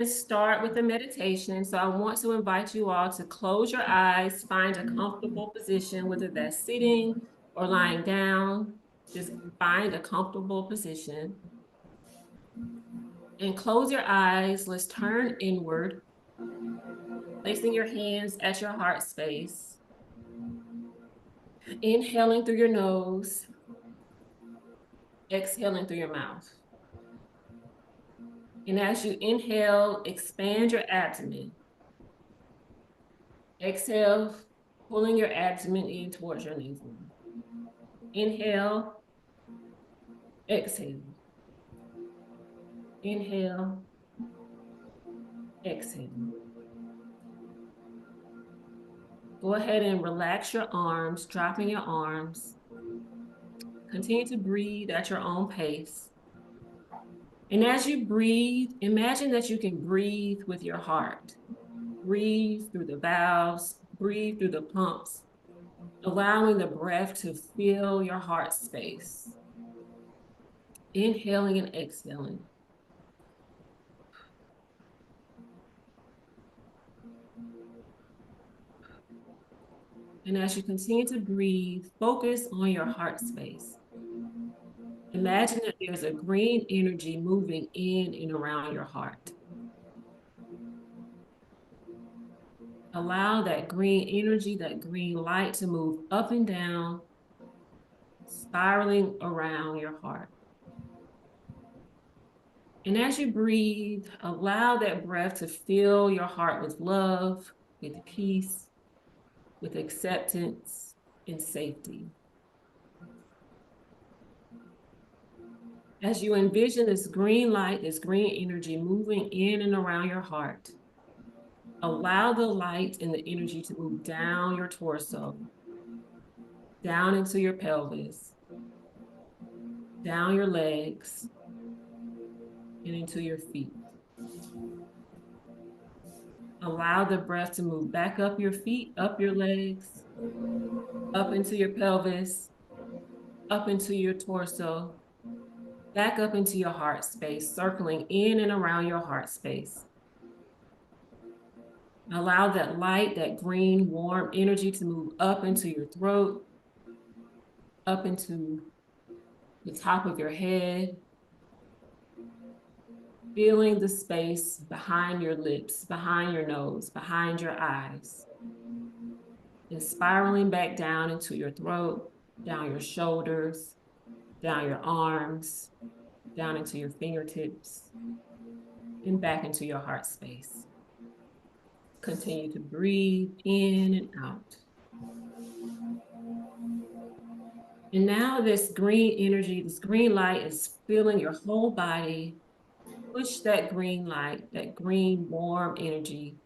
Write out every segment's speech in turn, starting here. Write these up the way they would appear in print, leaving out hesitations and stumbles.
Let's start with a meditation. So I want to invite you all to close your eyes, find a comfortable position, whether that's sitting or lying down. Just find a comfortable position and close your eyes. Let's turn inward, placing your hands at your heart space. Inhaling through your nose, exhaling through your mouth. And as you inhale, expand your abdomen. Exhale, pulling your abdomen in towards your navel. Inhale, exhale. Inhale, exhale. Go ahead and relax your arms, dropping your arms. Continue to breathe at your own pace. And as you breathe, imagine that you can breathe with your heart. Breathe through the valves, breathe through the pumps, allowing the breath to fill your heart space. Inhaling and exhaling. And as you continue to breathe, focus on your heart space. Imagine that there's a green energy moving in and around your heart. Allow that green energy, that green light to move up and down, spiraling around your heart. And as you breathe, allow that breath to fill your heart with love, with peace, with acceptance and safety. As you envision this green light, this green energy moving in and around your heart, allow the light and the energy to move down your torso, down into your pelvis, down your legs, and into your feet. Allow the breath to move back up your feet, up your legs, up into your pelvis, up into your torso, back up into your heart space, circling in and around your heart space. Allow that light, that green, warm energy to move up into your throat, up into the top of your head, feeling the space behind your lips, behind your nose, behind your eyes, and spiraling back down into your throat, down your shoulders, down your arms, down into your fingertips, and back into your heart space. Continue to breathe in and out. And now this green energy, this green light is filling your whole body. Push that green light, that green warm energy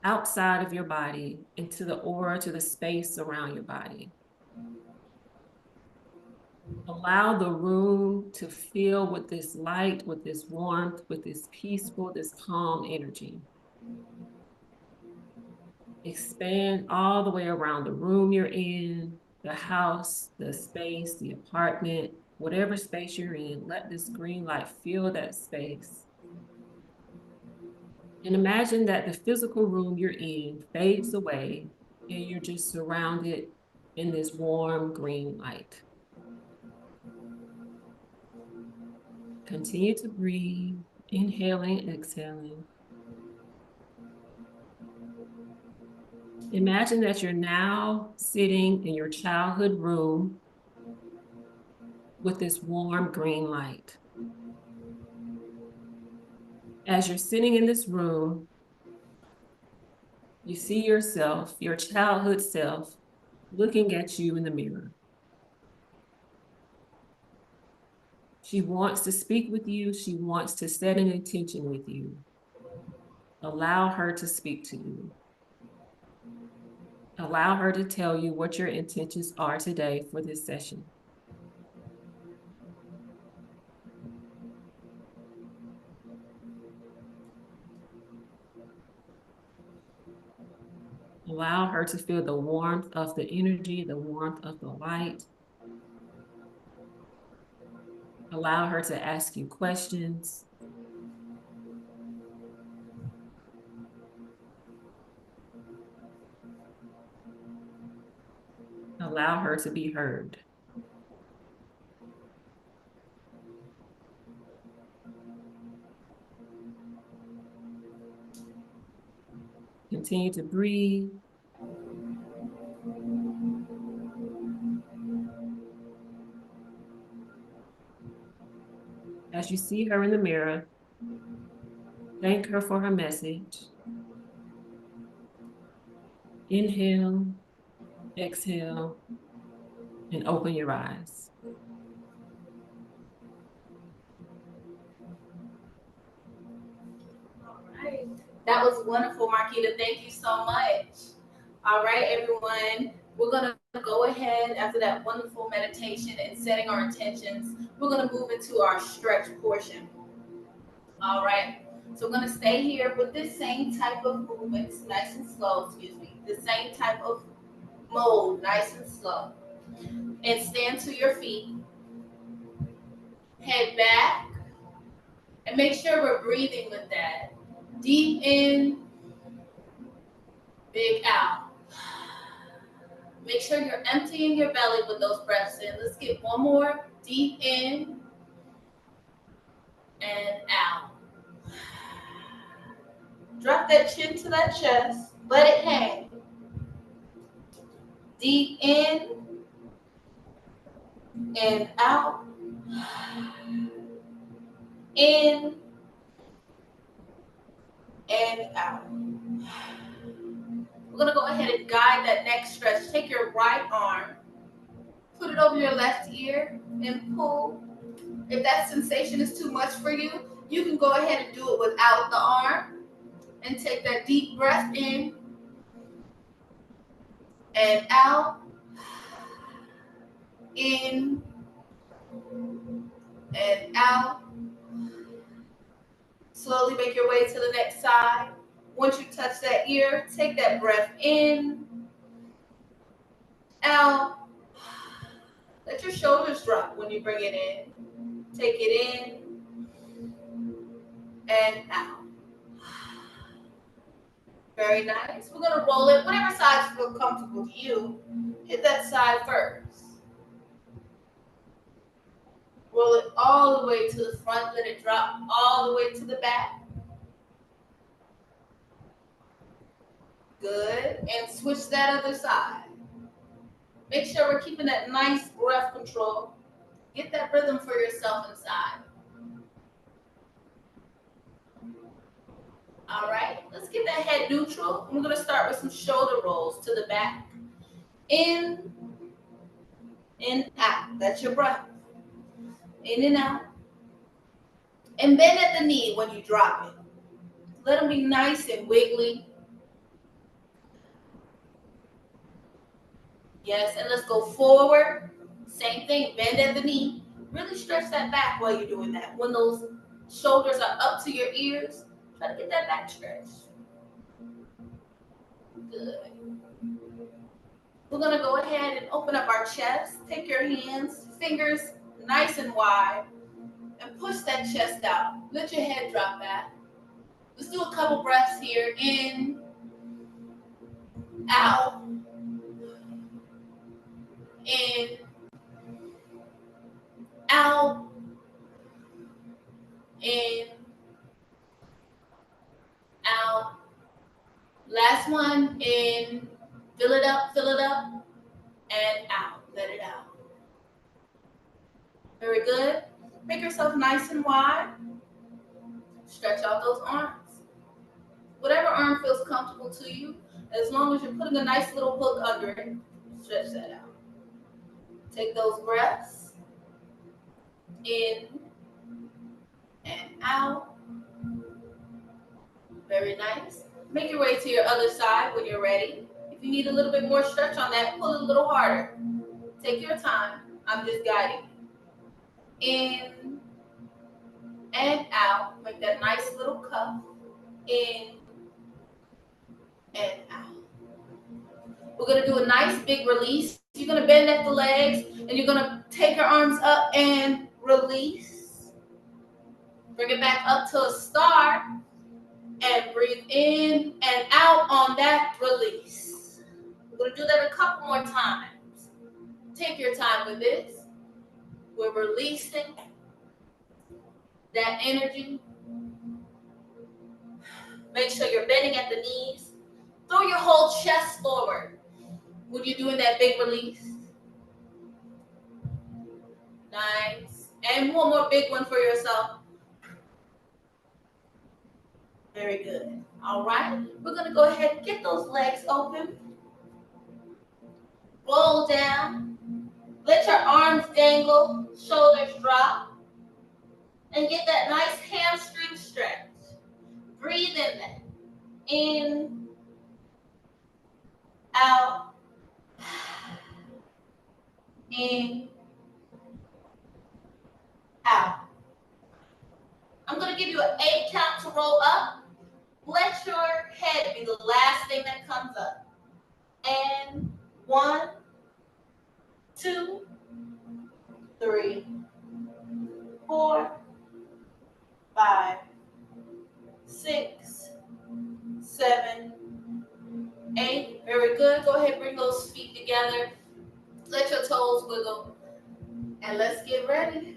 outside of your body into the aura, to the space around your body. Allow the room to fill with this light, with this warmth, with this peaceful, this calm energy. Expand all the way around the room you're in, the house, the space, the apartment, whatever space you're in. Let this green light fill that space. And imagine that the physical room you're in fades away and you're just surrounded in this warm green light. Continue to breathe, inhaling, exhaling. Imagine that you're now sitting in your childhood room with this warm green light. As you're sitting in this room, you see yourself, your childhood self, looking at you in the mirror. She wants to speak with you. She wants to set an intention with you. Allow her to speak to you. Allow her to tell you what your intentions are today for this session. Allow her to feel the warmth of the energy, the warmth of the light. Allow her to ask you questions. Allow her to be heard. Continue to breathe. As you see her in the mirror, thank her for her message. Inhale, exhale, and open your eyes. All right. That was wonderful, Marquita. Thank you so much. All right, everyone. We're going to go ahead after that wonderful meditation and setting our intentions. We're going to move into our stretch portion. All right. So we're going to stay here with this same type of movements, nice and slow, excuse me. The same type of mode, nice and slow. And stand to your feet. Head back. And make sure we're breathing with that. Deep in, big out. Make sure you're emptying your belly with those breaths in. Let's get one more. Deep in and out. Drop that chin to that chest. Let it hang. Deep in and out. In and out. We're going to go ahead and guide that next stretch. Take your right arm, put it over your left ear, and pull. If that sensation is too much for you, you can go ahead and do it without the arm. And take that deep breath in and out. In and out. Slowly make your way to the next side. Once you touch that ear, take that breath in, out. Let your shoulders drop when you bring it in. Take it in and out. Very nice. We're going to roll it. Whatever side feels comfortable to you, hit that side first. Roll it all the way to the front. Let it drop all the way to the back. Good. And switch that other side. Make sure we're keeping that nice breath control. Get that rhythm for yourself inside. All right. Let's get that head neutral. We're going to start with some shoulder rolls to the back. In and out. That's your breath. In and out. And bend at the knee when you drop it. Let them be nice and wiggly. Yes, and let's go forward. Same thing, bend at the knee. Really stretch that back while you're doing that. When those shoulders are up to your ears, try to get that back stretch. Good. We're going to go ahead and open up our chest. Take your hands, fingers nice and wide, and push that chest out. Let your head drop back. Let's do a couple breaths here. In, out, in, out, in, out. Last one, in, fill it up, and out. Let it out. Very good. Make yourself nice and wide. Stretch out those arms. Whatever arm feels comfortable to you, as long as you're putting a nice little hook under it, stretch that out. Take those breaths in and out. Very nice. Make your way to your other side when you're ready. If you need a little bit more stretch on that, pull it a little harder. Take your time. I'm just guiding. In and out. Make that nice little cuff. In and out. We're going to do a nice big release. You're going to bend at the legs and you're going to take your arms up and release. Bring it back up to a star and breathe in and out on that release. We're going to do that a couple more times. Take your time with this. We're releasing that energy. Make sure you're bending at the knees. Throw your whole chest forward when you're doing that big release. Nice. And one more big one for yourself. Very good. All right. We're going to go ahead and get those legs open. Roll down. Let your arms dangle. Shoulders drop. And get that nice hamstring stretch. Breathe in that. In. Out. In. Out. I'm going to give you an 8 count to roll up. Let your head be the last thing that comes up. And 1, 2, 3, 4, 5, 6, 7, 8. Very good. Go ahead and bring those feet together. Let your toes wiggle. And let's get ready.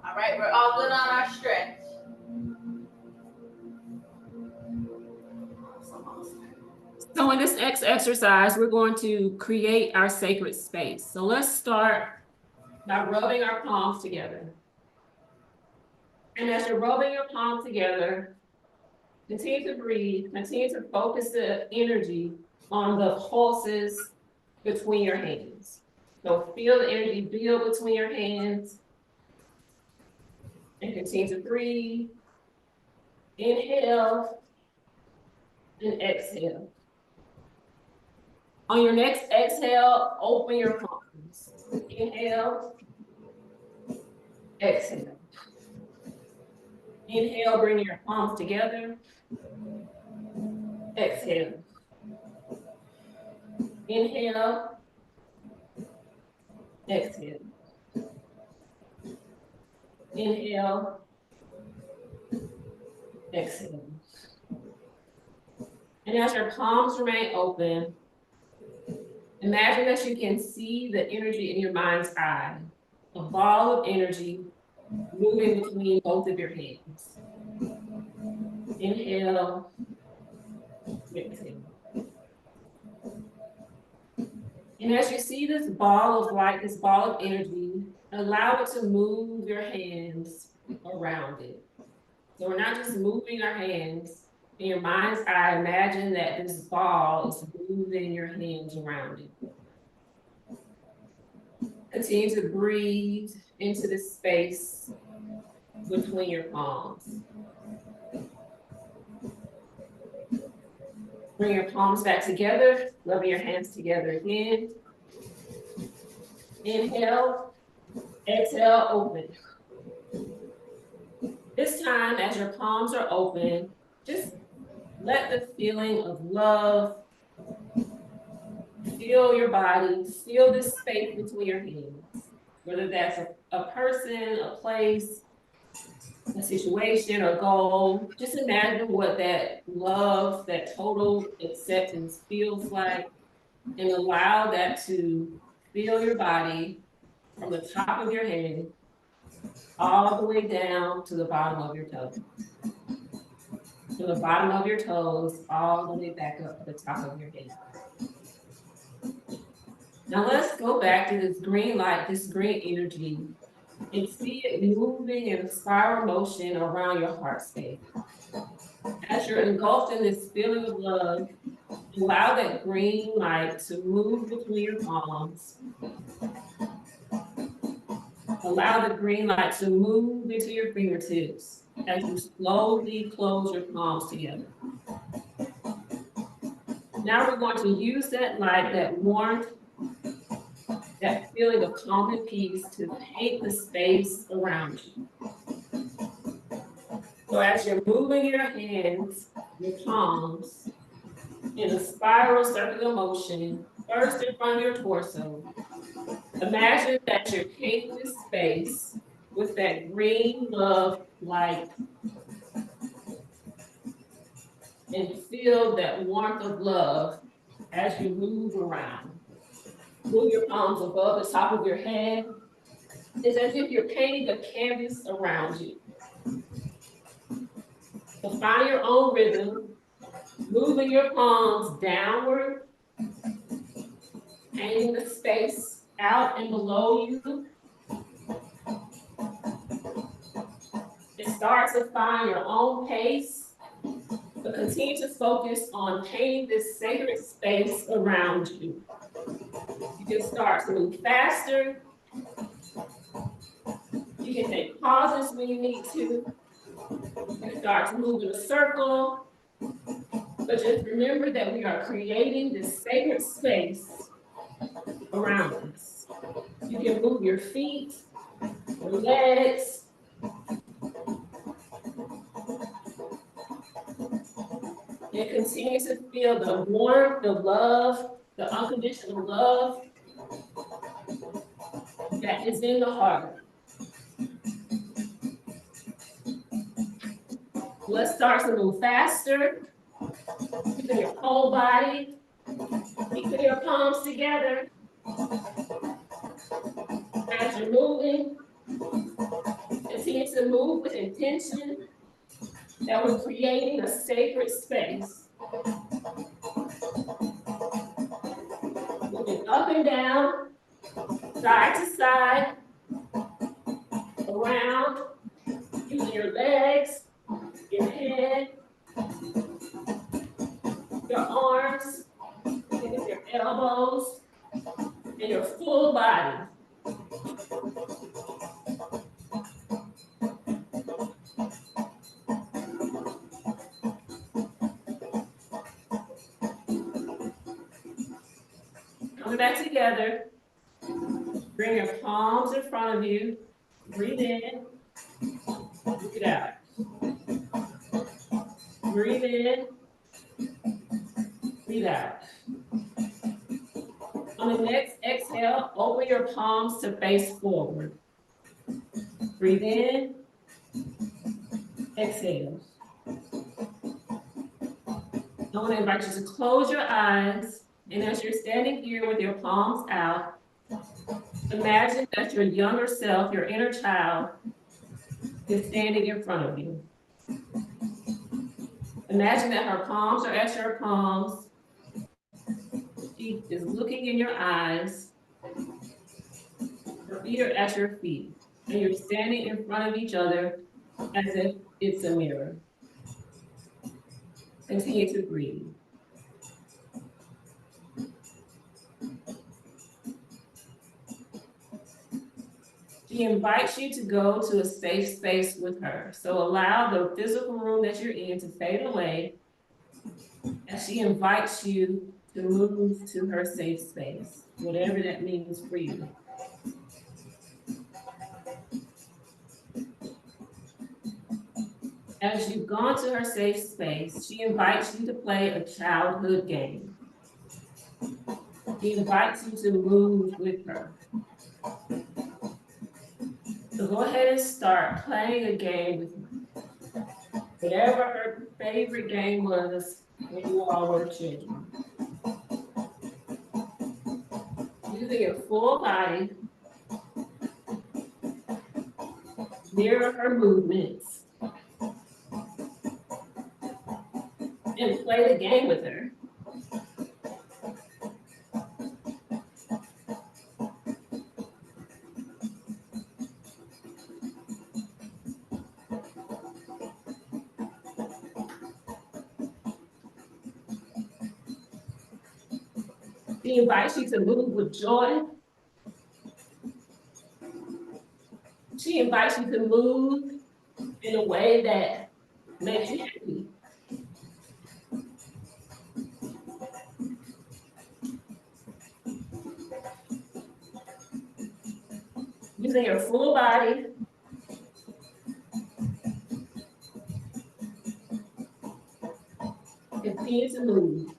All right, we're all good on our stretch. So in this next exercise, we're going to create our sacred space. So let's start by rubbing our palms together. And as you're rubbing your palms together, continue to breathe, continue to focus the energy on the pulses between your hands. So feel the energy build between your hands and continue to breathe. Inhale and exhale. On your next exhale, open your palms. Inhale, exhale. Inhale, bring your palms together. Exhale. Inhale, exhale. Inhale, exhale. And as your palms remain open, imagine that you can see the energy in your mind's eye, a ball of energy moving between both of your hands. Inhale, exhale. And as you see this ball of light, this ball of energy, allow it to move your hands around it. So we're not just moving our hands. In your mind's eye, imagine that this ball is moving your hands around it. Continue to breathe into the space between your palms. Bring your palms back together, rubbing your hands together again. Inhale, exhale, open. This time, as your palms are open, just let the feeling of love fill your body, feel this space between your hands, whether that's a person, a place, a situation or goal. Just imagine what that love, that total acceptance feels like, and allow that to fill your body from the top of your head all the way down to the bottom of your toes. From the bottom of your toes all the way back up to the top of your head. Now let's go back to this green light, this green energy, and see it moving in a spiral motion around your heart space. As you're engulfed in this feeling of love, allow that green light to move between your palms. Allow the green light to move into your fingertips as you slowly close your palms together. Now we're going to use that light, that warmth, that feeling of calm and peace to paint the space around you. So as you're moving your hands, your palms, in a spiral circular motion, first in front of your torso, imagine that you're painting this space with that green love light, and feel that warmth of love as you move around. Move your palms above the top of your head. It's as if you're painting a canvas around you. So find your own rhythm, moving your palms downward, painting the space out and below you. And start to find your own pace, but continue to focus on painting this sacred space around you. You can start to move faster. You can take pauses when you need to. You can start to move in a circle. But just remember that we are creating this sacred space around us. You can move your feet, your legs. And continue to feel the warmth, the love, the unconditional love that is in the heart. Let's start to move faster. Using your whole body. Keep your palms together. As you're moving, continue to move with intention that we're creating a sacred space. Moving up and down, side to side, around, using your legs, your head, your arms, your elbows, and your full body. Coming back together. Bring your palms in front of you. Breathe in. Breathe out. Breathe in. Breathe out. On the next exhale, open your palms to face forward. Breathe in. Exhale. I want to invite you to close your eyes. And as you're standing here with your palms out, imagine that your younger self, your inner child, is standing in front of you. Imagine that her palms are at your palms. She is looking in your eyes. Her feet are at your feet. And you're standing in front of each other as if it's a mirror. Continue to breathe. She invites you to go to a safe space with her. So allow the physical room that you're in to fade away as she invites you to move to her safe space, whatever that means for you. As you've gone to her safe space, she invites you to play a childhood game. She invites you to move with her. So go ahead and start playing a game with her. Whatever her favorite game was when you all were children. Using your full body, mirror her movements, and play the game with her. She invites you to move with joy. She invites you to move in a way that makes you happy. Using your full body, continue to move.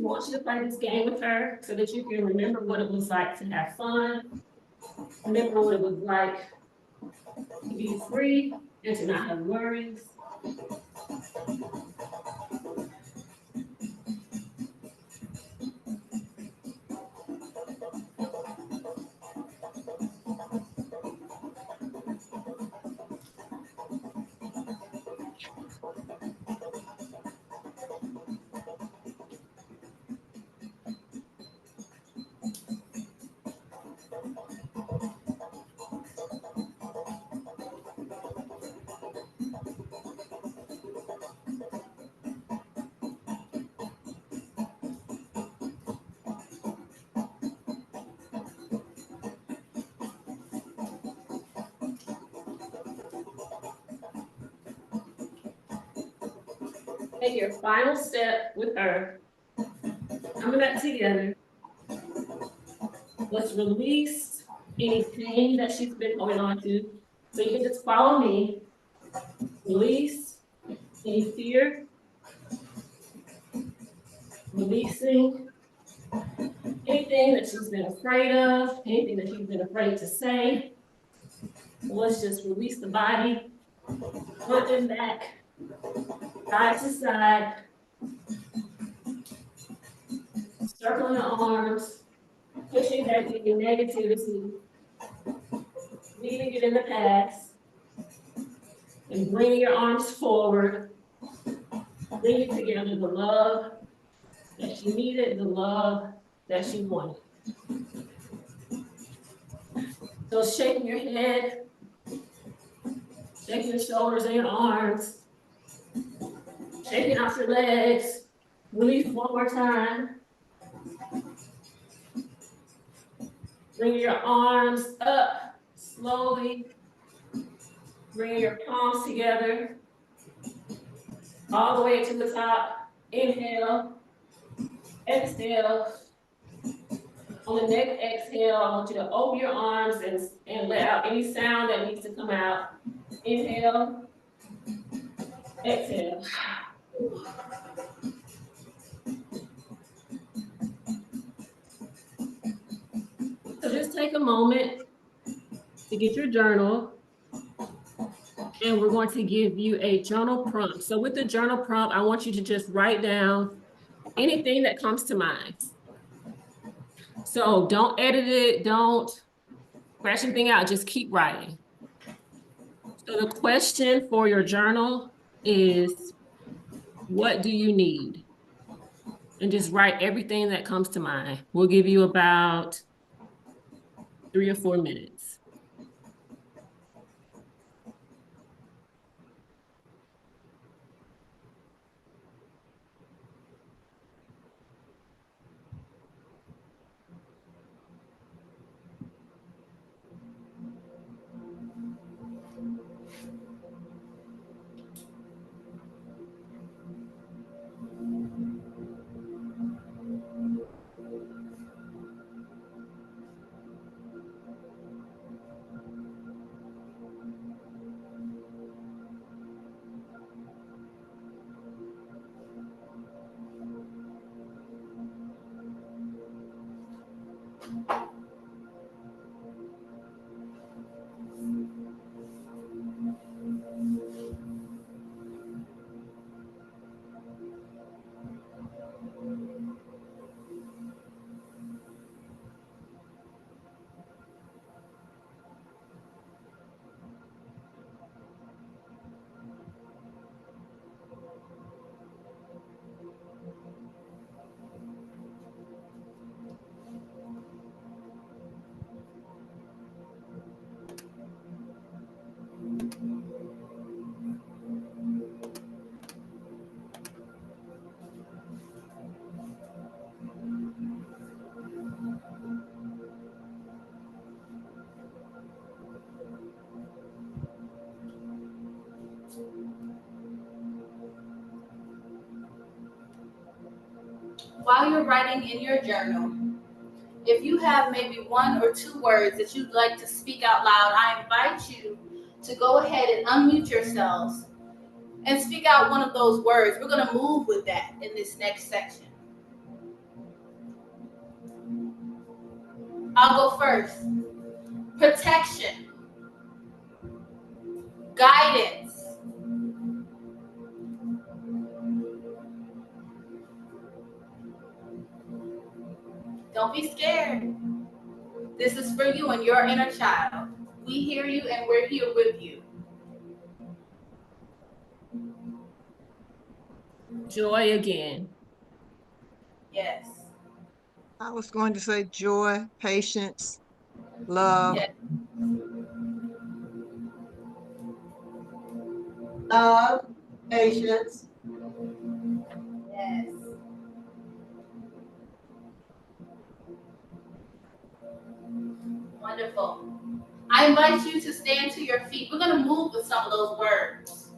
want you to play this game with her so that you can remember what it was like to have fun, remember what it was like to be free and to not have worries. Take your final step with her. Coming back together. Let's release any pain that she's been holding on to. So you can just follow me. Release any fear. Releasing anything that she's been afraid of, anything that she's been afraid to say. Let's just release the body, front and back, side to side, circling the arms, pushing back any negativity, leaving it in the past, and bringing your arms forward, bringing together the love that she needed, the love that she wanted. So shaking your head, shaking your shoulders and your arms, shaking out your legs. Release one more time. Bring your arms up slowly. Bring your palms together. All the way to the top. Inhale. Exhale. On the next exhale, I want you to open your arms and let out any sound that needs to come out. Inhale. Exhale. So just take a moment to get your journal. And we're going to give you a journal prompt. So with the journal prompt, I want you to just write down anything that comes to mind. So don't edit it, don't scratch anything out, just keep writing. So the question for your journal is, what do you need? And just write everything that comes to mind. We'll give you about 3 or 4 minutes. While you're writing in your journal, if you have maybe 1 or 2 words that you'd like to speak out loud, I invite you to go ahead and unmute yourselves and speak out one of those words. We're going to move with that in this next section. I'll go first. Protection, guidance, don't be scared. This is for you and your inner child. We hear you and we're here with you. Joy again. Yes. I was going to say joy, patience, love. Yes. Love, patience. Yes. Wonderful. I invite you to stand to your feet. We're going to move with some of those words.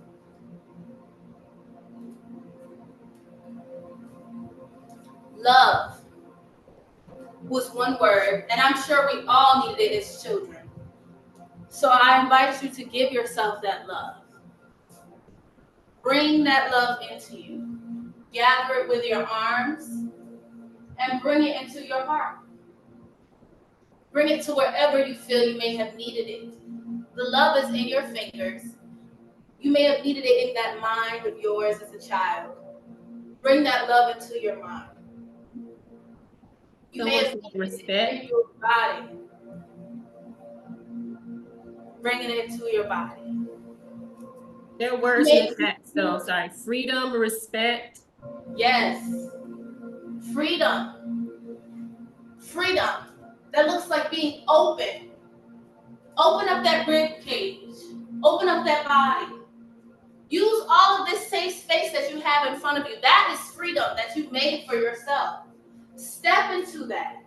Love was one word, and I'm sure we all needed it as children. So I invite you to give yourself that love. Bring that love into you. Gather it with your arms and bring it into your heart. Bring it to wherever you feel you may have needed it. The love is in your fingers. You may have needed it in that mind of yours as a child. Bring that love into your mind. You may have needed it in your body. Bringing it into your body. There are words in the text, though. Sorry. Freedom, respect. Yes. Freedom. Freedom. That looks like being open. Open up that rib cage. Open up that body. Use all of this safe space that you have in front of you. That is freedom that you've made for yourself. Step into that.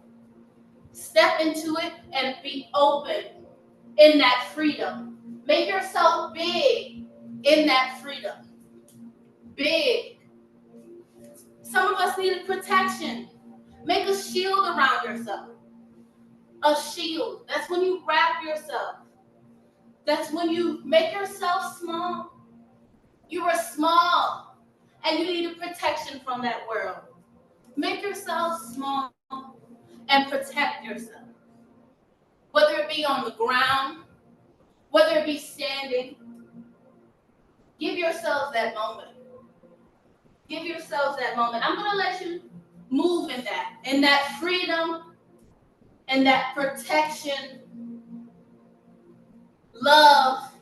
Step into it and be open in that freedom. Make yourself big in that freedom. Big. Some of us needed protection. Make a shield around yourself. A shield. That's when you wrap yourself. That's when you make yourself small. You were small and you needed protection from that world. Make yourself small and protect yourself. Whether it be on the ground, whether it be standing, give yourselves that moment. Give yourselves that moment. I'm going to let you move in that freedom, and that protection, love,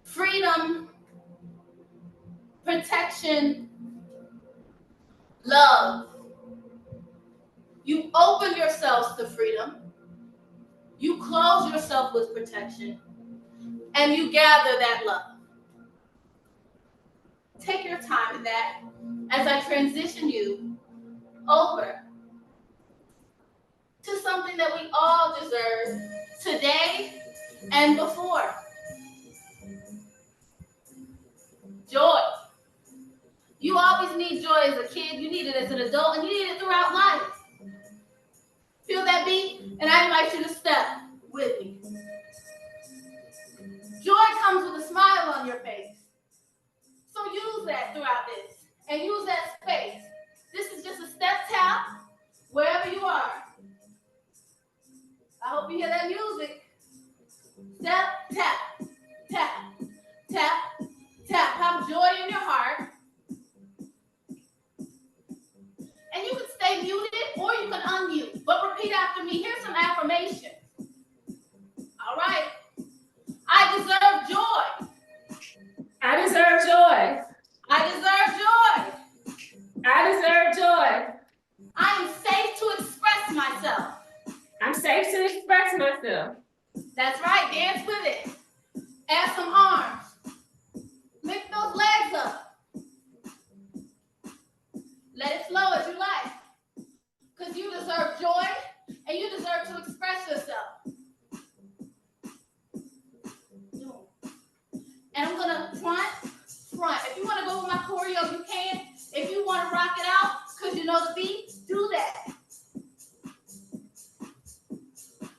freedom, protection, love. You open yourselves to freedom. You close yourself with protection. And you gather that love. Take your time in that as I transition you over to something that we all deserve today and before. Joy. You always need joy as a kid, you need it as an adult, and you need it throughout life. Feel that beat? And I invite you to step with me. Joy comes with a smile on your face. So use that throughout this and use that space. This is just a step tap wherever you are. I hope you hear that music. Step, tap, tap, tap, tap. Have joy in your heart. And you can stay muted or you can unmute. But repeat after me. Here's some affirmations. All right. I deserve joy. I deserve joy. I deserve joy. I deserve joy. I am safe to express myself. I'm safe to express myself. That's right. Dance with it. Add some arms. Lift those legs up. Let it flow as you like. Because you deserve joy and you deserve to express yourself. And I'm going to front. If you want to go with my choreo, you can. If you want to rock it out because you know the beat, do that.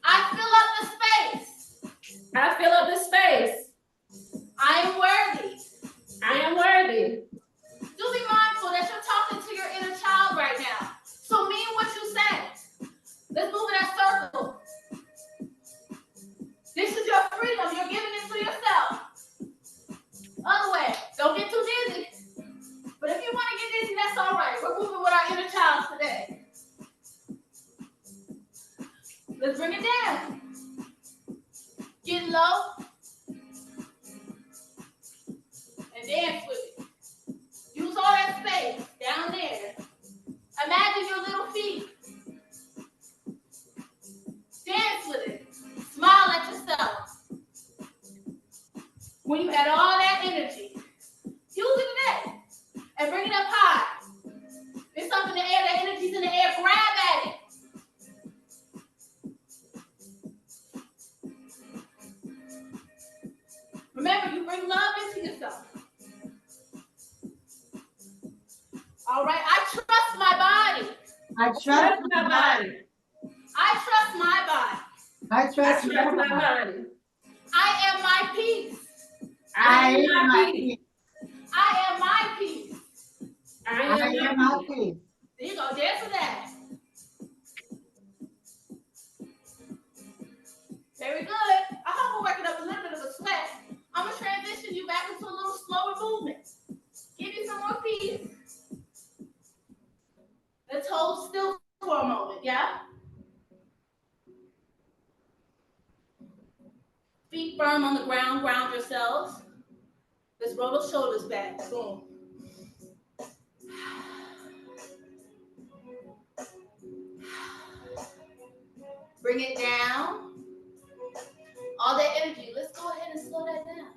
I fill up the space. I fill up the space. I am worthy. I am worthy. Do be mindful that you're talking to your inner child right now. So mean what you say. Let's move in that Other way. Don't get too dizzy. But if you want to get dizzy, that's all right. We're moving with our inner child today. Let's bring it down. Get low. And dance with it. Use all that space down there. Imagine your little feet. Dance with it. Smile at yourself. When you had all that energy, use it today. And bring it up high. There's something in the air, that energy's in the air. Grab at it. Remember, you bring love into yourself. All right, I trust my body. I trust my body. I trust my body. I trust my body. body. I am my peace. I am my peace. I am my peace. I I am my peace. There you go, dance with that. Very good. I hope we're working up a little bit of a sweat. I'm going to transition you back into a little slower movement. Give you some more peace. Let's hold still for a moment, yeah? Feet firm on the ground, ground yourselves. Let's roll those shoulders back. Boom. Bring it down. All that energy, let's go ahead and slow that down.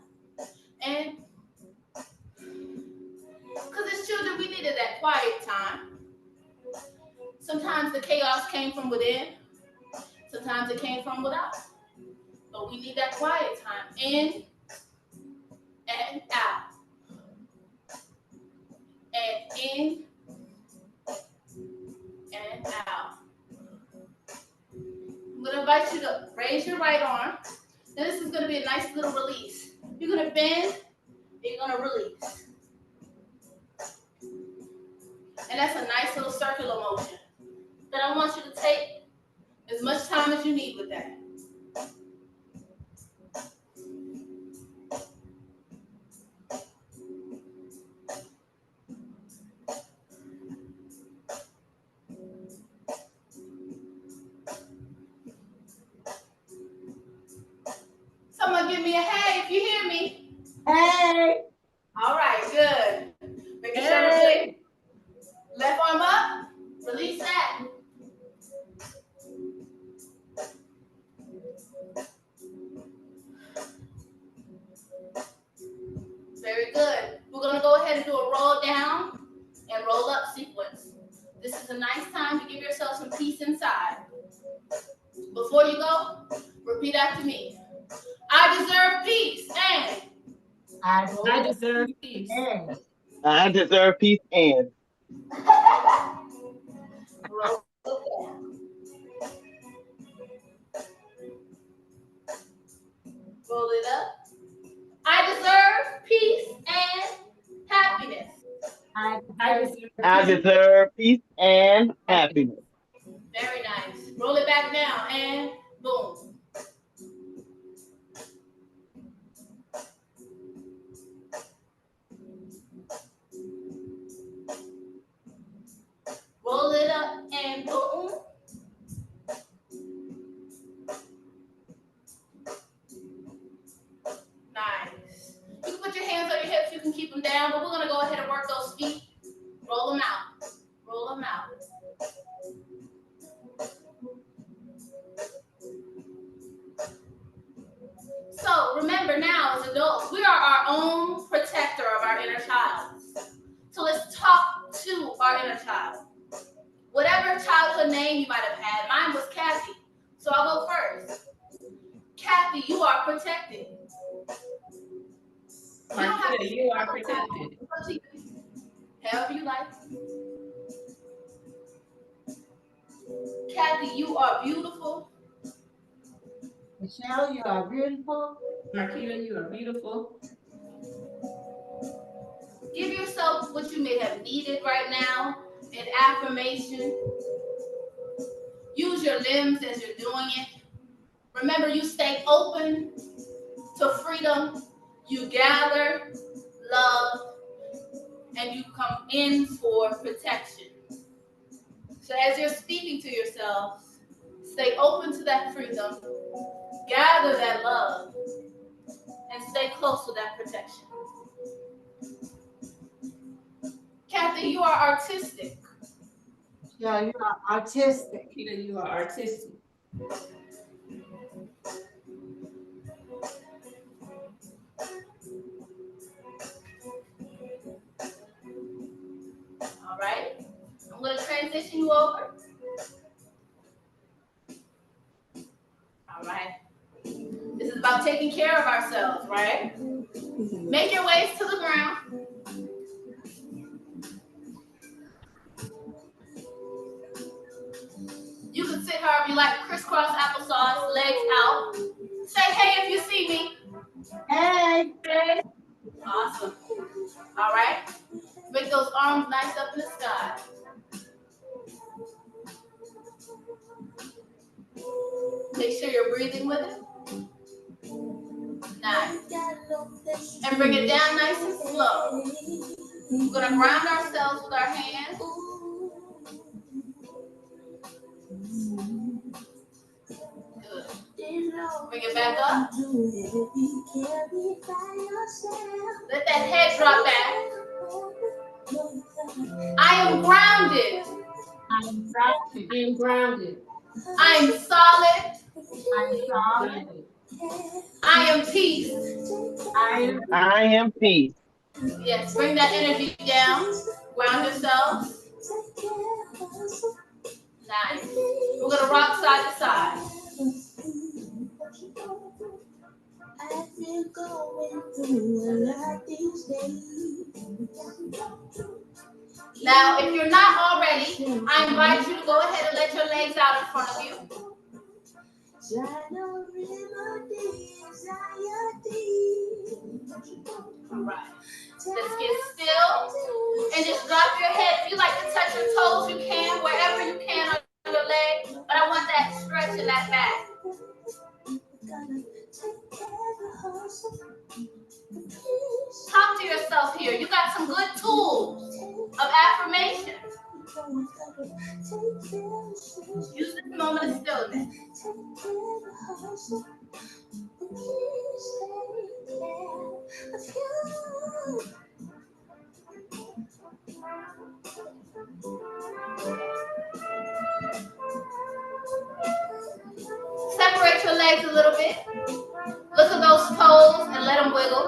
And because as children, we needed that quiet time. Sometimes the chaos came from within. Sometimes it came from without. But we need that quiet time. In and out. And in and out. I'm going to invite you to raise your right arm. Now this is going to be a nice little release. You're going to bend, and you're going to release. And that's a nice little circular motion that I want you to take as much time as you need with that. Someone give me a hey if you hear me. Hey. All right, good. Making sure we're good. Left arm up, release that. Very good. We're going to go ahead and do a roll down and roll up sequence. This is a nice time to give yourself some peace inside. Before you go, repeat after me. I deserve peace and I deserve peace. And I deserve peace and roll down. Roll it up. I deserve peace and happiness. I deserve peace and happiness. Very nice. Roll it back down and boom. Roll it up and boom. Nice. You can put your hands on your hips. You can keep them down, but we're going to go ahead and work those feet. Roll them out. Roll them out. So remember now, as adults, we are our own protector of our inner child. So let's talk to our inner child. Whatever childhood name you might have had, mine was Kathy. So I'll go first. Kathy, you are protected. Marquita, you are protected. However you like. Kathy, you are beautiful. Michelle, you are beautiful. Marquita, you are beautiful. Give yourself what you may have needed right now, an affirmation. Use your limbs as you're doing it. Remember, you stay open to freedom. You gather you come in for protection. So as you're speaking to yourself, stay open to that freedom, gather that love, and stay close to that protection. Kathy, you are artistic. Yeah, you are artistic. Marquita, you are artistic. All right. I'm going to transition you over. All right. This is about taking care of ourselves, right? Make your ways to the ground. You can sit however you like, crisscross applesauce, legs out. Say hey if you see me. Hey. Hey. Awesome. All right. Make those arms nice up in the sky. Make sure you're breathing with it. Nice. And bring it down nice and slow. We're going to ground ourselves with our hands. Good. Bring it back up. Let that head drop back. I am grounded. I am grounded. I am grounded. I am solid. I am solid. I am peace. I am peace. Yes, bring that energy down. Ground yourself. Nice. We're going to rock side to side. Now, if you're not already, I invite you to go ahead and let your legs out in front of you. All right. Let's get still and just drop your head. If you like to touch your toes, you can, wherever you can on your leg. But I want that stretch in that back. Talk to yourself here. You got some good tools of affirmation. Use this moment of stillness. Separate your legs a little bit. Look at those toes and let them wiggle.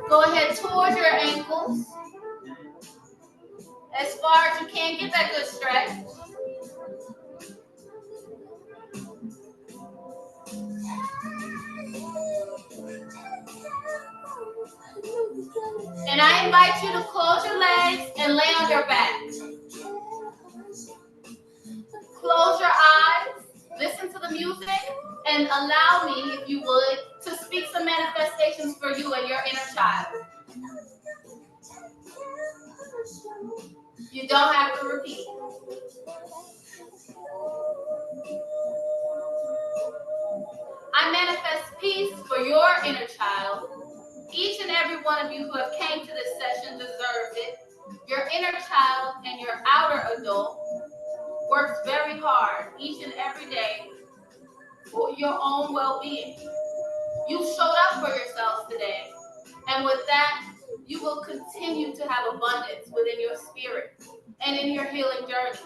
Go ahead towards your ankles. As far as you can, get that good stretch. And I invite you to close your legs and lay on your back. Close your eyes, listen to the music, and allow me, if you would, to speak some manifestations for you and your inner child. You don't have to repeat. I manifest peace for your inner child. Each and every one of you who have came to this session deserves it. Your inner child and your outer adult works very hard each and every day for your own well-being. You showed up for yourselves today. And with that, you will continue to have abundance within your spirit and in your healing journey.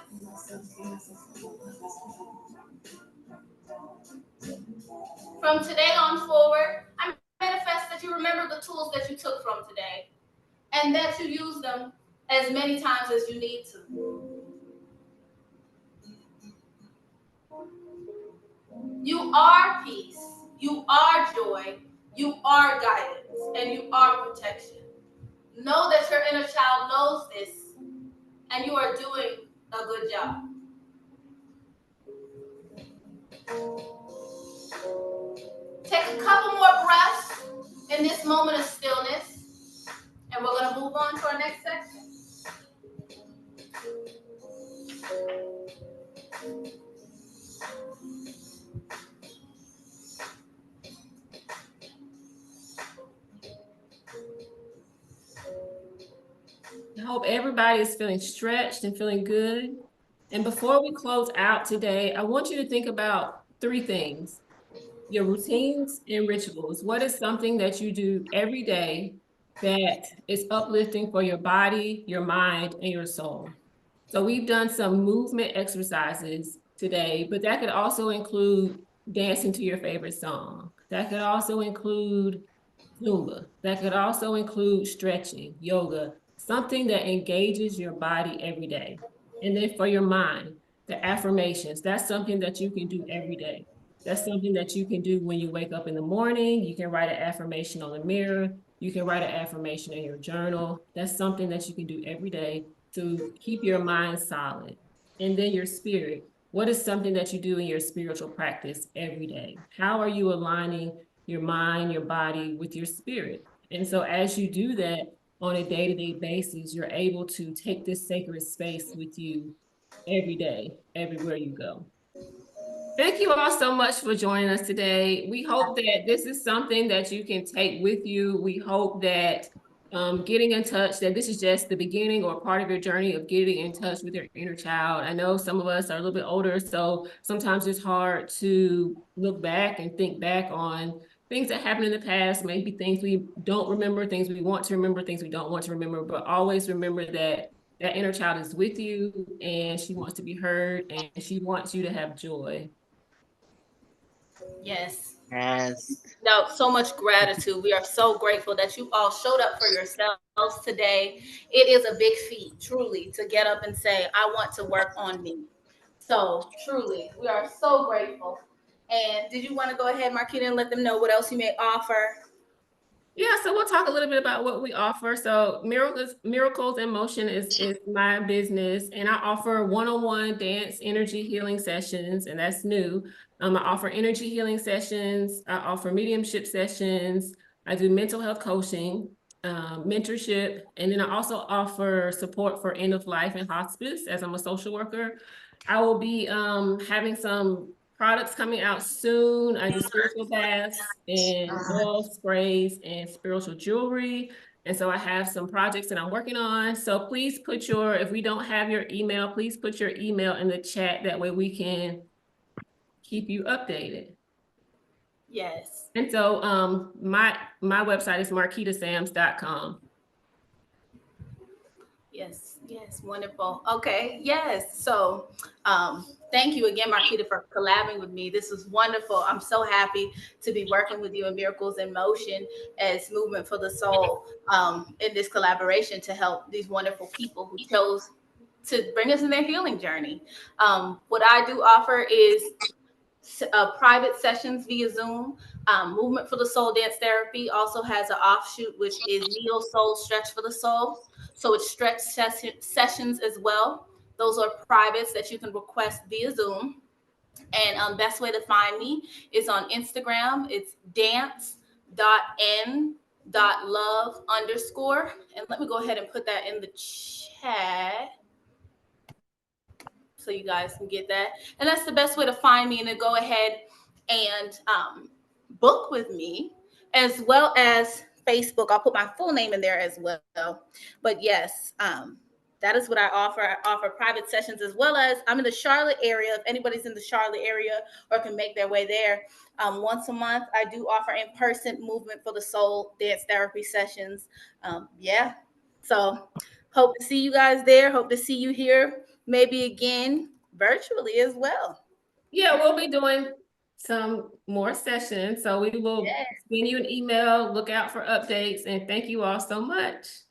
From today on forward, I manifest that you remember the tools that you took from today and that you use them as many times as you need to. You are peace, you are joy, you are guidance, and you are protection. Know that your inner child knows this, and you are doing a good job. Take a couple more breaths in this moment of stillness, and we're going to move on to our next section. hope everybody is feeling stretched and feeling good. And before we close out today, I want you to think about 3 things: your routines and rituals. What is something that you do every day that is uplifting for your body, your mind, and your soul? So we've done some movement exercises today, but that could also include dancing to your favorite song. That could also include Zumba. That could also include stretching, yoga, something that engages your body every day. And then for your mind, the affirmations, that's something that you can do every day. That's something that you can do when you wake up in the morning. You can write an affirmation on the mirror. You can write an affirmation in your journal. That's something that you can do every day to keep your mind solid. And then your spirit. What is something that you do in your spiritual practice every day? How are you aligning your mind, your body with your spirit? And so as you do that on a day-to-day basis, you're able to take this sacred space with you every day, everywhere you go. Thank you all so much for joining us today. We hope that this is something that you can take with you. We hope that getting in touch, that this is just the beginning or part of your journey of getting in touch with your inner child. I know some of us are a little bit older, so sometimes it's hard to look back and think back on things that happened in the past, maybe things we don't remember, things we want to remember, things we don't want to remember, but always remember that that inner child is with you and she wants to be heard and she wants you to have joy. Yes. Yes. No, so much gratitude. We are so grateful that you all showed up for yourselves today. It is a big feat, truly, to get up and say, I want to work on me. So, truly, we are so grateful. And did you want to go ahead, Marquita, and let them know what else you may offer? Yeah, so we'll talk a little bit about what we offer. So Miracles in Motion is my business, and I offer one-on-one dance energy healing sessions, and that's new. I offer energy healing sessions. I offer mediumship sessions. I do mental health coaching, mentorship, and then I also offer support for end of life and hospice as I'm a social worker. I will be having some products coming out soon. I do spiritual baths and oil sprays and spiritual jewelry. And so I have some projects that I'm working on. So please put your, if we don't have your email, please put your email in the chat. That way we can keep you updated. Yes. And so my website is marquitasams.com. Yes, yes, wonderful. Okay, yes. So, thank you again, Marquita, for collabing with me. This was wonderful. I'm so happy to be working with you in Miracles in Motion as Movement for the Soul in this collaboration to help these wonderful people who chose to bring us in their healing journey. What I do offer is private sessions via Zoom. Movement for the Soul Dance Therapy also has an offshoot, which is Neo Soul Stretch for the Soul. So it's stretch sessions as well. Those are privates that you can request via Zoom. And best way to find me is on Instagram. It's dance.n.love_. And let me go ahead and put that in the chat so you guys can get that. And that's the best way to find me and to go ahead and book with me, as well as Facebook. I'll put my full name in there as well. But yes, that is what I offer. I offer private sessions, as well as I'm in the Charlotte area. If anybody's in the Charlotte area or can make their way there, once a month, I do offer in-person Movement for the Soul dance therapy sessions. Yeah. So hope to see you guys there. Hope to see you here, maybe again virtually as well. Yeah, we'll be doing some more sessions. So we will Yes. send you an email, look out for updates, and thank you all so much.